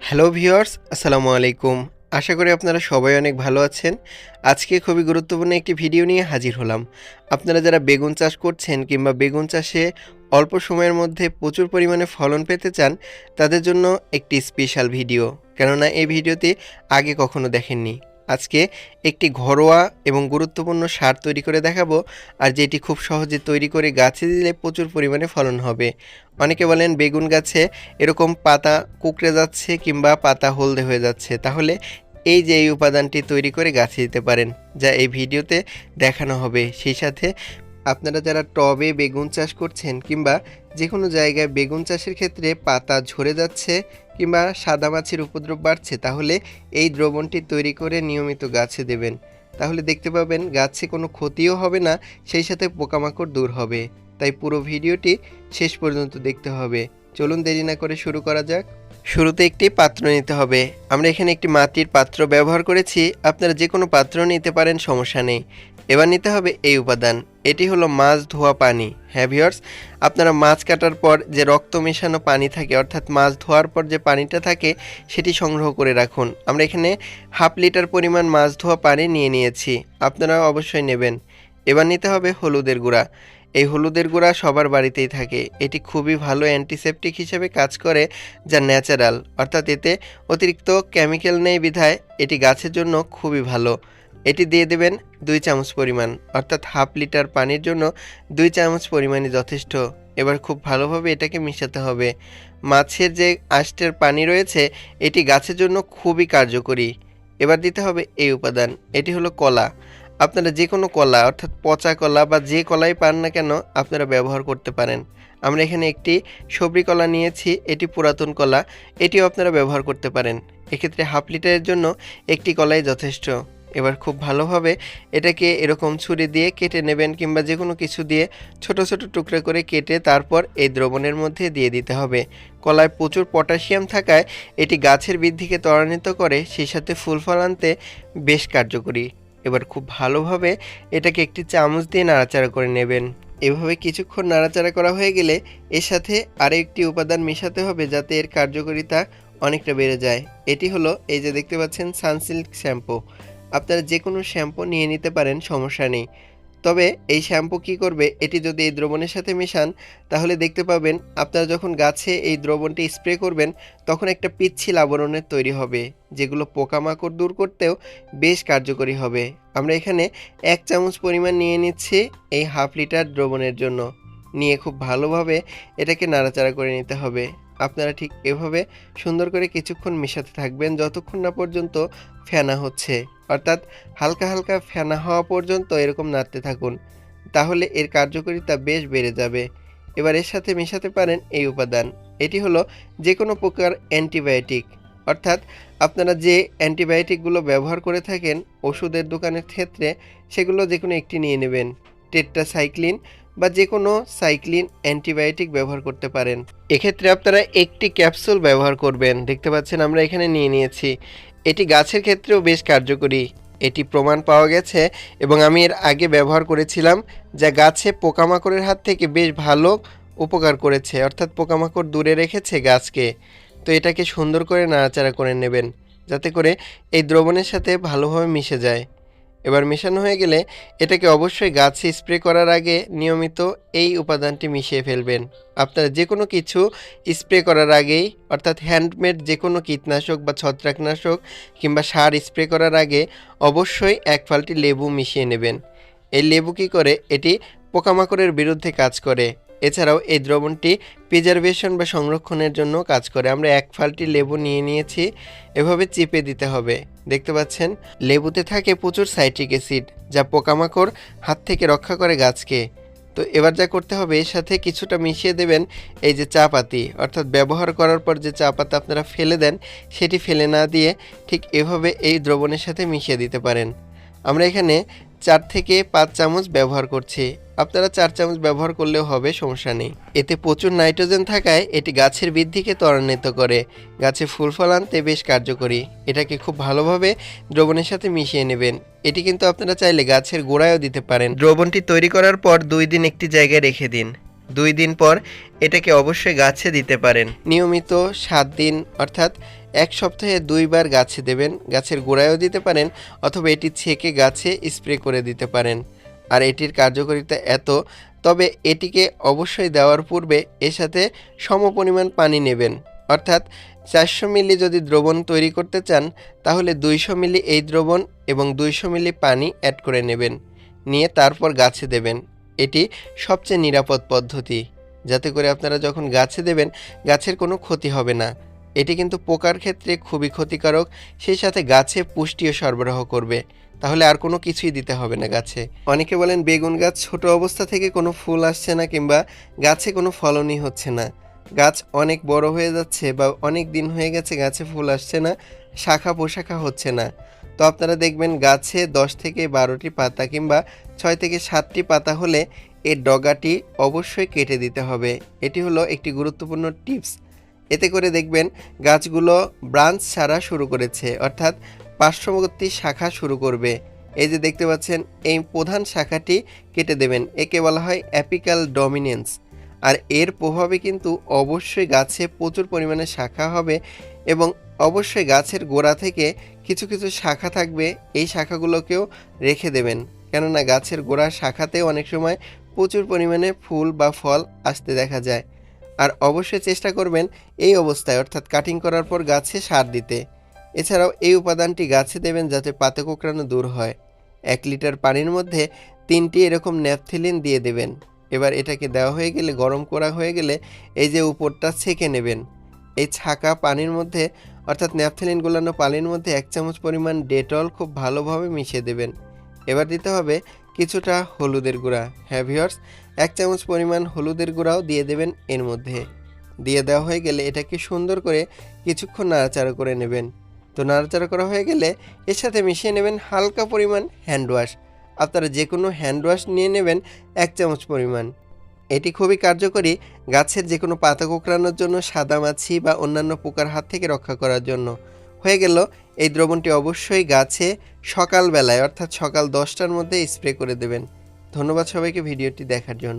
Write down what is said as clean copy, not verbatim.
Hello viewers, আসসালামু আলাইকুম। আশা করি আপনারা সবাই অনেক ভালো আছেন। আজকে খুবই গুরুত্বপূর্ণ একটি ভিডিও নিয়ে হাজির হলাম। আপনারা যারা বেগুন চাষ করছেন কিংবা বেগুন চাষে অল্প সময়ের মধ্যে প্রচুর পরিমাণে ফলন পেতে চান, তাদের জন্য একটি স্পেশাল ভিডিও। কেননা এই ভিডিওতে আগে কখনো দেখেননি। আজকে একটি ঘরোয়া এবং গুরুত্বপূর্ণ সার তৈরি করে দেখাবো, আর যেটি খুব সহজে তৈরি করে গাছে দিলে প্রচুর পরিমাণে ফলন হবে। অনেকে বলেন বেগুন গাছে এরকম পাতা কুঁকড়ে যাচ্ছে কিংবা পাতা হলদে হয়ে যাচ্ছে, তাহলে এই উপাদানটি তৈরি করে গাছে দিতে পারেন, যা এই ভিডিওতে দেখানো হবে। সেই সাথে আপনারা যারা টবে বেগুন চাষ করছেন কিংবা যে কোনো জায়গায় বেগুন চাষের ক্ষেত্রে পাতা ঝরে যাচ্ছে কিংবা সাদামাছির উপদ্রব বাড়ছে, তাহলে এই দ্রবণটি তৈরি করে নিয়মিত গাছে দেবেন। তাহলে দেখতে পাবেন গাছে কোনো ক্ষতিও হবে না, সেই সাথে পোকামাকড় দূর হবে। তাই পুরো ভিডিওটি শেষ পর্যন্ত দেখতে হবে। চলুন দেরি না করে শুরু করা যাক। শুরুতে একটি পাত্র নিতে হবে। আমরা এখানে একটি মাটির পাত্র ব্যবহার করেছি, আপনারা যে কোনো পাত্র নিতে পারেন, সমস্যা নেই। এবার নিতে হবে এই উপাদান, এটি হলো মাছ ধোয়া পানি। হ্যাঁ ভিউয়ার্স, আপনারা মাছ কাটার পর যে রক্ত মেশানো পানি থাকে, অর্থাৎ মাছ ধোয়ার পর যে পানিটা থাকে, সেটি সংগ্রহ করে রাখুন। আমরা এখানে 1/2 লিটার পরিমাণ মাছ ধোয়া পানি নিয়ে নিয়েছি, আপনারা অবশ্যই নেবেন। এবার নিতে হবে হলুদের গুঁড়া। এই হলুদের গুঁড়া সবার বাড়িতেই থাকে, এটি খুবই ভালো অ্যান্টিসেপটিক হিসেবে কাজ করে, যা ন্যাচারাল, অর্থাৎ এতে অতিরিক্ত কেমিক্যাল নেই বিধায় এটি গাছের জন্য খুবই ভালো। এটি দিয়ে দেবেন 2 চামচ পরিমাণ, অর্থাৎ 1/2 লিটার পানির জন্য 2 চামচ পরিমাণই যথেষ্ট। এবার খুব ভালোভাবে এটাকে মিশাতে হবে। মাছের যে আঁশের পানি রয়েছে, এটি গাছের জন্য খুবই কার্যকরী। এবার দিতে হবে এই উপাদান, এটি হলো কলা। আপনারা যে কোনো কলা, অর্থাৎ পচা কলা বা যে কলাই পান না কেন, আপনারা ব্যবহার করতে পারেন। আমরা এখানে একটি সবরি কলা নিয়েছি, এটি পুরাতন কলা, এটিও আপনারা ব্যবহার করতে পারেন। এক্ষেত্রে 1/2 লিটারের জন্য একটি কলাই যথেষ্ট। এবার খুব ভালোভাবে এটাকে এরকম ছুরি দিয়ে কেটে নেবেন কিংবা যে কোনো কিছু দিয়ে ছোট ছোট টুকরা করে কেটে তারপর এই দ্রবণের মধ্যে দিয়ে দিতে হবে। কলায় প্রচুর পটাশিয়াম থাকায় এটি গাছের বৃদ্ধিকে ত্বরান্বিত করে, সেই সাথে ফুল ফল আনতে বেশ কার্যকরী। এবার খুব ভালোভাবে এটাকে একটি চামচ দিয়ে নাড়াচাড়া করে নেবেন। এভাবে কিছুক্ষণ নাড়াচাড়া করা হয়ে গেলে এর সাথে আরও একটি উপাদান মেশাতে হবে, যাতে এর কার্যকারিতা অনেকটা বেড়ে যায়। এটি হলো এই যে দেখতে পাচ্ছেন সানসিল্ক শ্যাম্পু। আপনারা যে কোনো শ্যাম্পু নিয়ে নিতে পারেন, সমস্যা নেই। তবে এই শ্যাম্পু কি করবে, এটি যদি এই দ্রবণের সাথে মেশান, তাহলে দেখতে পাবেন আপনারা যখন গাছে এই দ্রবণটি স্প্রে করবেন, তখন একটা পিচ্ছিল আবরণের তৈরি হবে, যেগুলো পোকামাকড় দূর করতেও বেশ কার্যকরী হবে। আমরা এখানে 1 চামচ পরিমাণ নিয়ে নিচ্ছি এই 1/2 লিটার দ্রবণের জন্য। নিয়ে খুব ভালোভাবে এটাকে নাড়াচাড়া করে নিতে হবে। আপনারা ঠিক এভাবে সুন্দর করে কিছুক্ষণ মেশাতে থাকবেন, যতক্ষণ না পর্যন্ত ফেনা হচ্ছে, অর্থাৎ হালকা হালকা ফেনা হওয়া পর্যন্ত এরকম নাড়তে থাকুন, তাহলে এর কার্যকারিতা বেশ বেড়ে যাবে। এবার এর সাথে মেশাতে পারেন এই উপাদান, এটি হলো যে কোনো প্রকার অ্যান্টিবায়োটিক, অর্থাৎ আপনারা যে অ্যান্টিবায়োটিকগুলো ব্যবহার করে থাকেন ওষুধের দোকানের ক্ষেত্রে, সেগুলো যে কোনো একটি নিয়ে নেবেন। টেট্রাসাইক্লিন বা যে কোনো সাইক্লিন অ্যান্টিবায়োটিক ব্যবহার করতে পারেন। এক্ষেত্রে আপনারা একটি ক্যাপসুল ব্যবহার করবেন। দেখতে পাচ্ছেন আমরা এখানে নিয়ে নিয়েছি। এটি গাছের ক্ষেত্রেও বেশ কার্যকরী, এটি প্রমাণ পাওয়া গেছে এবং আমি এর আগে ব্যবহার করেছিলাম, যা গাছে পোকামাকড়ের হাত থেকে বেশ ভালো উপকার করেছে, অর্থাৎ পোকামাকড় দূরে রেখেছে গাছকে। তো এটাকে সুন্দর করে নাড়াচাড়া করে নেবেন, যাতে করে এই দ্রবণের সাথে ভালোভাবে মিশে যায়। এবার মেশানো হয়ে গেলে এটাকে অবশ্যই গাছে স্প্রে করার আগে নিয়মিত এই উপাদানটি মিশিয়ে ফেলবেন। আপনারা যে কোনো কিছু স্প্রে করার আগেই, অর্থাৎ হ্যান্ডমেড যে কোনো কীটনাশক বা ছত্রাকনাশক কিংবা সার স্প্রে করার আগে অবশ্যই 1 ফালটি লেবু মিশিয়ে নেবেন। এই লেবু কী করে, এটি পোকামাকড়ের বিরুদ্ধে কাজ করে। এছাড়াও এই দ্রবণটি প্রিজারভেশন বা সংরক্ষণের জন্য কাজ করে। আমরা 1 ফালটি লেবু নিয়ে নিয়েছি, এভাবে চিপে দিতে হবে। দেখতে পাচ্ছেন লেবুতে থাকে প্রচুর সাইট্রিক অ্যাসিড, যা পোকামাকড় হাত থেকে রক্ষা করে গাছকে। তো এবার যা করতে হবে, এর সাথে কিছুটা মিশিয়ে দেবেন এই যে চা পাতি, অর্থাৎ ব্যবহার করার পর যে চা পাতা আপনারা ফেলে দেন, সেটি ফেলে না দিয়ে ঠিক এভাবে এই দ্রবণের সাথে মিশিয়ে দিতে পারেন। আমরা এখানে 4 থেকে 5 চামচ ব্যবহার করছি, আপনারা 4 চামচ ব্যবহার করলেও হবে, সমস্যা নেই। এতে প্রচুর নাইট্রোজেন থাকায় এটি গাছের বৃদ্ধিকে ত্বরান্বিত করে, গাছে ফুল ফল আনতে বেশ কার্যকরী। এটাকে খুব ভালোভাবে দ্রবণের সাথে মিশিয়ে নেবেন। এটি কিন্তু আপনারা চাইলে গাছের গোড়ায়ও দিতে পারেন। দ্রবণটি তৈরি করার পর 2 দিন একটি জায়গায় রেখে দিন। 2 দিন পর এটাকে অবশ্যই গাছে দিতে পারেন। নিয়মিত 7 দিন অর্থাৎ 1 সপ্তাহে 2 বার গাছে দেবেন। গাছের গোড়ায়ও দিতে পারেন অথবা এটি ছেঁকে গাছে স্প্রে করে দিতে পারেন। আর এটির কার্যকারিতা এত, তবে এটিকে অবশ্যই দেওয়ার পূর্বে এর সাথে সমপরিমাণ পানি নেবেন। অর্থাৎ 400 মিলি যদি দ্রবণ তৈরি করতে চান তাহলে 200 মিলি এই দ্রবণ এবং 200 মিলি পানি অ্যাড করে নেবেন, নিয়ে তারপর গাছে দেবেন। এটি সবচেয়ে নিরাপদ পদ্ধতি, যাতে করে আপনারা যখন গাছে দেবেন গাছের কোনো ক্ষতি হবে না। এটি কিন্তু পোকার ক্ষেত্রে খুবই ক্ষতিকারক, সেই সাথে গাছে পুষ্টিও সরবরাহ করবে। তাহলে আর কোনো কিছুই দিতে হবে না গাছে। অনেকে বলেন বেগুন গাছ ছোট অবস্থা থেকে কোনো ফুল আসছে না কিংবা গাছে কোনো ফলনই হচ্ছে না, গাছ অনেক বড় হয়ে যাচ্ছে বা অনেক দিন হয়ে গেছে গাছে ফুল আসছে না, শাখা পোশাখা হচ্ছে না। তো আপনারা দেখবেন গাছে 10 থেকে 12টি পাতা কিংবা 6 থেকে 7টি পাতা হলে এর ডগাটি অবশ্যই কেটে দিতে হবে। এটি হলো একটি গুরুত্বপূর্ণ টিপস। এতে করে দেখবেন গাছগুলো ব্রাঞ্চ ছাড়া শুরু করেছে, অর্থাৎ পার্শ্ববর্তী শাখা শুরু করবে। এই যে দেখতে পাচ্ছেন, এই প্রধান শাখাটি কেটে দেবেন, একে বলা হয় অ্যাপিক্যাল ডমিনেন্স। আর এর প্রভাবে কিন্তু অবশ্যই গাছে প্রচুর পরিমাণে শাখা হবে এবং অবশ্যই গাছের গোড়া থেকে কিছু কিছু শাখা থাকবে, এই শাখাগুলোকেও রেখে দেবেন, কেননা গাছের গোড়ার শাখাতে অনেক সময় প্রচুর পরিমাণে ফুল বা ফল আসতে দেখা যায়। আর অবশ্যই চেষ্টা করবেন এই অবস্থায় অর্থাৎ কাটিং করার পর গাছে সার দিতে। এছাড়াও এই উপাদানটি গাছে দেবেন যাতে পাতা কোঁকড়ানো দূর হয়। 1 লিটার পানির মধ্যে 3টি এরকম ন্যাপথলিন দিয়ে দেবেন। এবার এটাকে দেওয়া হয়ে গেলে, গরম করা হয়ে গেলে এই যে উপরটা ছেঁকে নেবেন। এই ছাঁকা পানির মধ্যে অর্থাৎ ন্যাপথলিন গোলানো পানির মধ্যে 1 চামচ পরিমাণ ডেটল খুব ভালোভাবে মিশিয়ে দেবেন। এবার দিতে হবে কিছুটা হলুদের গুঁড়া। হ্যাঁ ভিউয়ার্স, 1 চামচ পরিমাণ হলুদের গুঁড়াও দিয়ে দেবেন এর মধ্যে। দিয়ে দেওয়া হয়ে গেলে এটাকে সুন্দর করে কিছুক্ষণ নাড়াচাড়া করে নেবেন। তো নাড়াচাড়া করা হয়ে গেলে এর সাথে মিশিয়ে নেবেন হালকা পরিমাণ হ্যান্ড ওয়াশ। আপনারা যে কোনো হ্যান্ড ওয়াশ নিয়ে নেবেন 1 চামচ পরিমাণ। এটি খুবই কার্যকরী গাছের যে কোনো পাতা কোঁকড়ানোর জন্য, সাদামাছি বা অন্যান্য পোকার হাত থেকে রক্ষা করার জন্য। হয়ে গেল। এই দ্রবণটি অবশ্যই গাছে সকালবেলায় অর্থাৎ সকাল 10টার মধ্যে স্প্রে করে দেবেন। ধন্যবাদ সবাইকে ভিডিওটি দেখার জন্য।